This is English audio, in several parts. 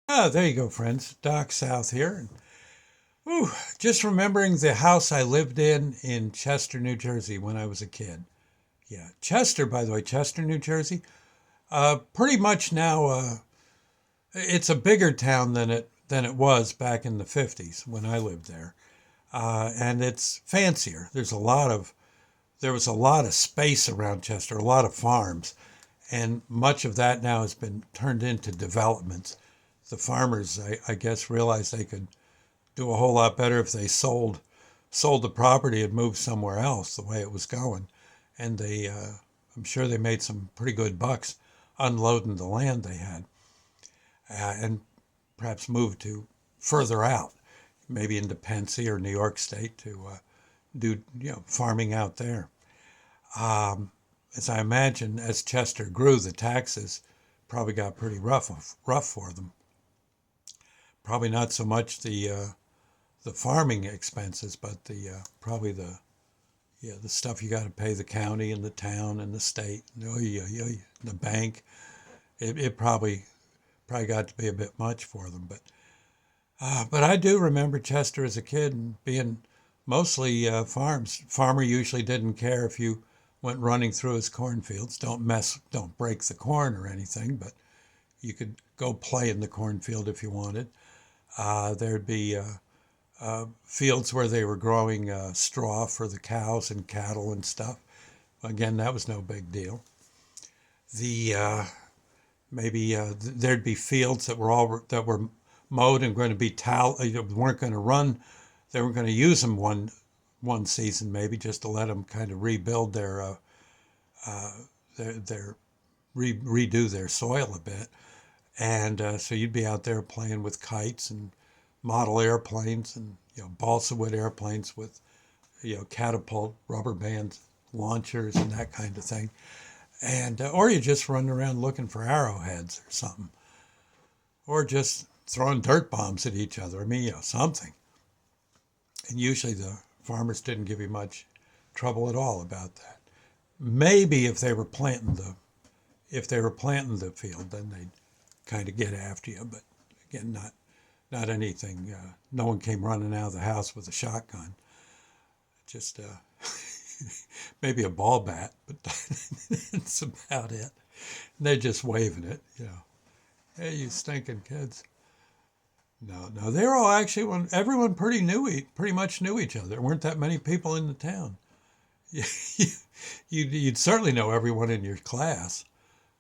There you go, friends. Doc South here. Ooh, just remembering the house I lived in Chester, New Jersey when I was a kid. Yeah, Chester, by the way, Chester, New Jersey. Pretty much now, it's a bigger town than it was back in the 50s when I lived there, and it's fancier. There was a lot of space around Chester, a lot of farms, and much of that now has been turned into developments. The farmers, I guess, realized they could do a whole lot better if they sold the property and moved somewhere else the way it was going. And I'm sure they made some pretty good bucks unloading the land they had, and perhaps moved to further out, maybe into Pensy or New York State to do farming out there. As I imagine, as Chester grew, the taxes probably got pretty rough for them. Probably not so much the farming expenses, but the probably the stuff you got to pay the county and the town and the state, and the bank. It probably got to be a bit much for them, but I do remember Chester as a kid and being mostly farms. Farmer usually didn't care if you went running through his cornfields. Don't break the corn or anything, but you could go play in the cornfield if you wanted. There'd be fields where they were growing straw for the cows and cattle and stuff. Again, that was no big deal. The maybe there'd be fields that were mowed and going to be weren't going to run. They were going to use them one season maybe just to let them kind of rebuild their redo their soil a bit. And so you'd be out there playing with kites and model airplanes and balsa wood airplanes with catapult rubber band launchers and that kind of thing. And or you just run around looking for arrowheads or something, or just throwing dirt bombs at each other. I mean, something. And usually the farmers didn't give you much trouble at all about that. Maybe if they were planting the field, then they'd kind of get after you. But again, not anything. No one came running out of the house with a shotgun. Just maybe a ball bat, but that's about it. And they're just waving it. Hey, you stinking kids. No, they were all actually when everyone pretty much knew each other. There weren't that many people in the town. You'd certainly know everyone in your class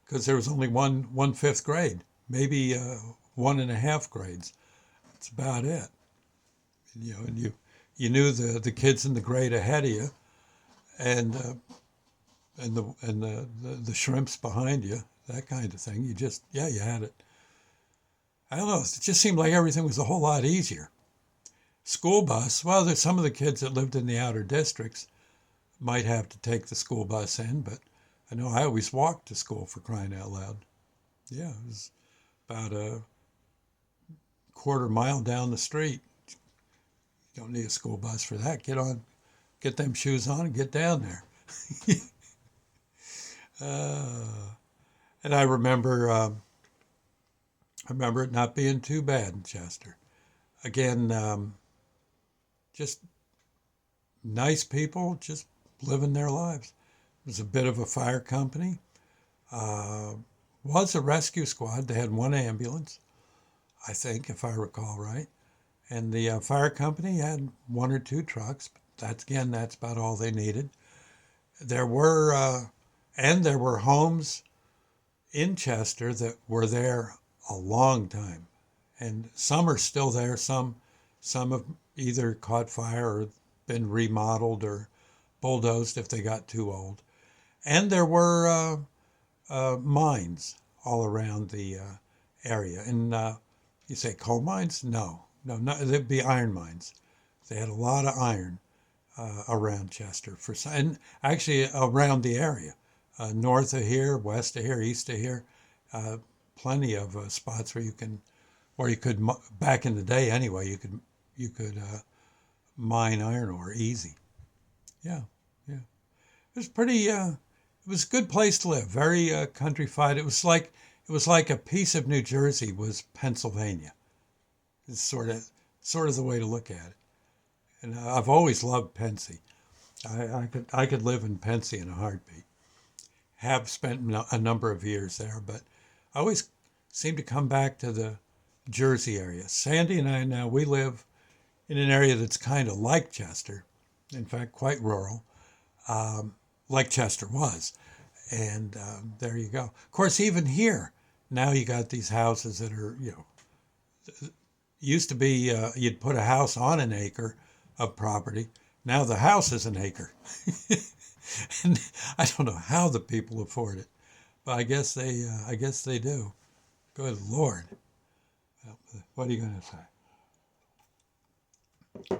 because there was only one fifth grade, maybe one and a half grades. That's about it. And you knew the kids in the grade ahead of you, and the shrimps behind you, that kind of thing. You had it. I don't know. It just seemed like everything was a whole lot easier. School bus. Well, there's some of the kids that lived in the outer districts might have to take the school bus in, but I know I always walked to school for crying out loud. Yeah, it was about a quarter mile down the street. You don't need a school bus for that. Get them shoes on and get down there. uh, and I remember it not being too bad in Chester. Again, just nice people, just living their lives. It was a bit of a fire company. Uh, was a rescue squad. They had one ambulance, I think, if I recall right. And the fire company had one or two trucks. But that's about all they needed. There were there were homes in Chester that were there a long time, and some are still there. Some have either caught fire or been remodeled or bulldozed if they got too old. And there were mines all around the area. And you say coal mines? No, not, they'd be iron mines. They had a lot of iron around Chester and actually around the area, north of here, west of here, east of here. Uh, Plenty of spots where you could back in the day anyway. You could mine iron ore easy. Yeah, yeah. It was pretty. It was a good place to live. Very countrified. It was like it was like a piece of New Jersey was Pennsylvania. It's sort of the way to look at it. And I've always loved Pensy. I could live in Pensy in a heartbeat. Have spent a number of years there, but I always seem to come back to the Jersey area. Sandy and I now, we live in an area that's kind of like Chester, in fact, quite rural, like Chester was. And there you go. Of course, even here, now you got these houses that are, used to be you'd put a house on an acre of property. Now the house is an acre. And I don't know how the people afford it, but I guess they do. Good Lord. Well, what are you going to say?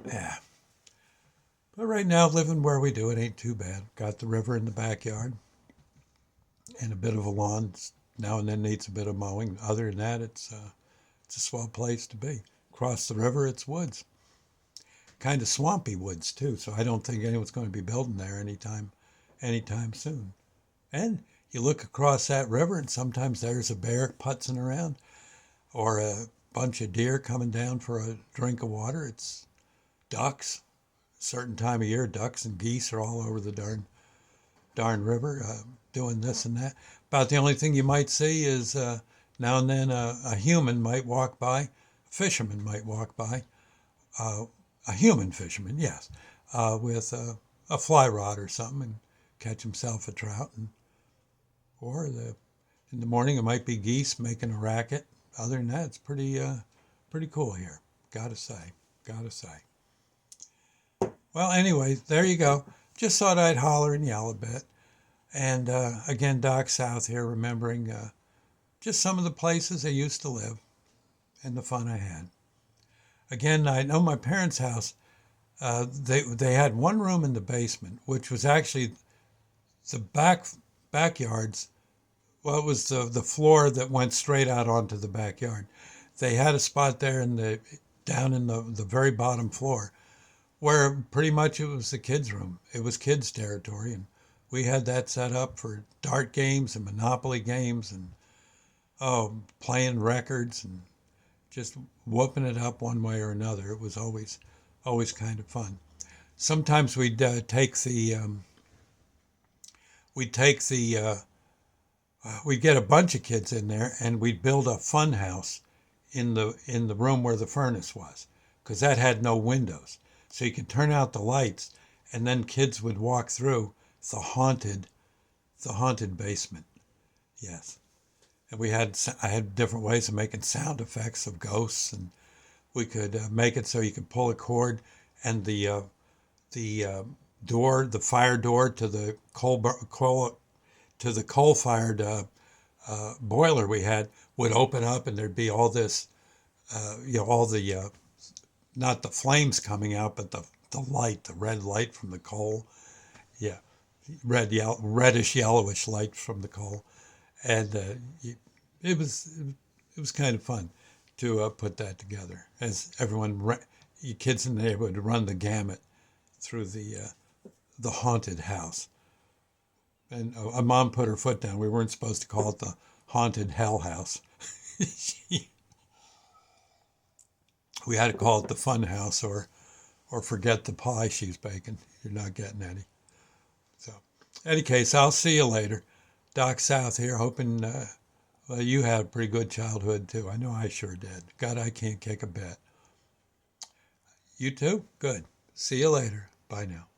Yeah. But right now, living where we do, it ain't too bad. Got the river in the backyard and a bit of a lawn. Now and then needs a bit of mowing. Other than that, it's a swell place to be. Across the river, it's woods. Kind of swampy woods too. So I don't think anyone's going to be building there anytime soon. And you look across that river, and sometimes there's a bear putzing around, or a bunch of deer coming down for a drink of water. It's ducks. Certain time of year, ducks and geese are all over the darn river, doing this and that. About the only thing you might see is now and then a human might walk by, a fisherman might walk by, a human fisherman, yes, with a fly rod or something, and catch himself a trout. Or in the morning it might be geese making a racket. Other than that, it's pretty cool here. Gotta say. Well, anyway, there you go. Just thought I'd holler and yell a bit. And again, Doc South here, remembering just some of the places I used to live and the fun I had. Again, I know my parents' house, they had one room in the basement, which was actually the backyards. Well, it was the floor that went straight out onto the backyard. They had a spot there down in the very bottom floor where pretty much it was the kids' room. It was kids' territory, and we had that set up for dart games and Monopoly games and playing records and just whooping it up one way or another. It was always kind of fun. Sometimes we'd we'd get a bunch of kids in there, and we'd build a fun house in the room where the furnace was, because that had no windows. So you could turn out the lights, and then kids would walk through the haunted basement. Yes. And I had different ways of making sound effects of ghosts, and we could make it so you could pull a cord, and the door, the fire door to the coal-fired boiler we had would open up, and there'd be all this, all the not the flames coming out, but the light, the red light from the coal. Yeah, reddish yellowish light from the coal, and it was kind of fun to put that together as you kids in the neighborhood would run the gamut through the haunted house. And a mom put her foot down. We weren't supposed to call it the haunted hell house. We had to call it the fun house, or forget the pie she's baking. You're not getting any. So, any case, I'll see you later. Doc South here, hoping you had a pretty good childhood too. I know I sure did. God, I can't kick a bit. You too? Good. See you later. Bye now.